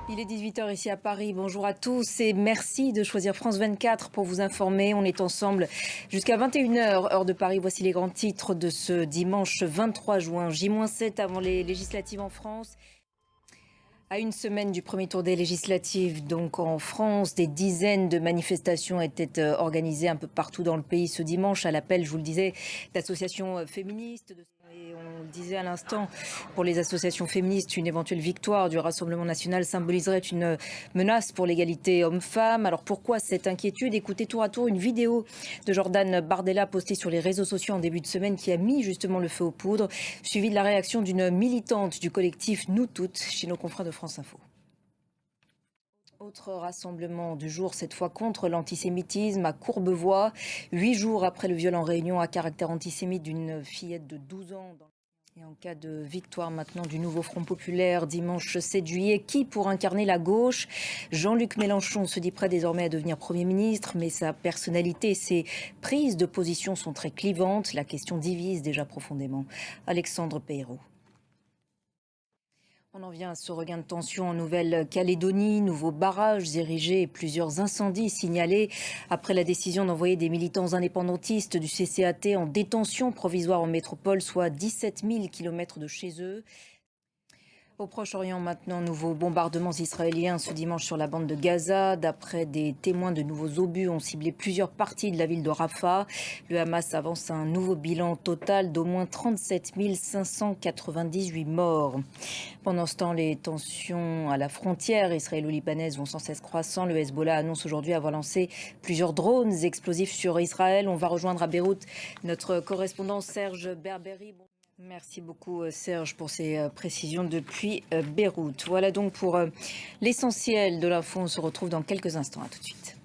Il est 18 h ici à Paris. Bonjour à tous et merci de choisir France 24 pour vous informer. On est ensemble jusqu'à 21 h, heure de Paris. Voici les grands titres de ce dimanche 23 juin, J-7 avant les législatives en France. À une semaine du premier tour des législatives, donc en France, des dizaines de manifestations étaient organisées un peu partout dans le pays ce dimanche à l'appel, je vous le disais, d'associations féministes. Et on le disait à l'instant, pour les associations féministes, une éventuelle victoire du Rassemblement national symboliserait une menace pour l'égalité homme-femme. Alors pourquoi cette inquiétude? Écoutez tour à tour une vidéo de Jordan Bardella postée sur les réseaux sociaux en début de semaine qui a mis justement le feu aux poudres, suivi de la réaction d'une militante du collectif Nous Toutes chez nos confrères de France Info. Autre rassemblement du jour, cette fois contre l'antisémitisme à Courbevoie, 8 jours après le viol en réunion à caractère antisémite d'une fillette de 12 ans. Et en cas de victoire maintenant du nouveau Front populaire, dimanche 7 juillet, qui pour incarner la gauche? Jean-Luc Mélenchon se dit prêt désormais à devenir Premier ministre, mais sa personnalité et ses prises de position sont très clivantes. La question divise déjà profondément. Alexandre Peyrou. On en vient à ce regain de tension en Nouvelle-Calédonie, nouveaux barrages érigés et plusieurs incendies signalés après la décision d'envoyer des militants indépendantistes du CCAT en détention provisoire en métropole, soit 17 000 km de chez eux. Au Proche-Orient maintenant, nouveaux bombardements israéliens ce dimanche sur la bande de Gaza. D'après des témoins, de nouveaux obus ont ciblé plusieurs parties de la ville de Rafah. Le Hamas avance un nouveau bilan total d'au moins 37 598 morts. Pendant ce temps, les tensions à la frontière israélo-libanaise vont sans cesse croissant. Le Hezbollah annonce aujourd'hui avoir lancé plusieurs drones explosifs sur Israël. On va rejoindre à Beyrouth notre correspondant Serge Berberi. Merci beaucoup Serge pour ces précisions depuis Beyrouth. Voilà donc pour l'essentiel de l'info. On se retrouve dans quelques instants. À tout de suite.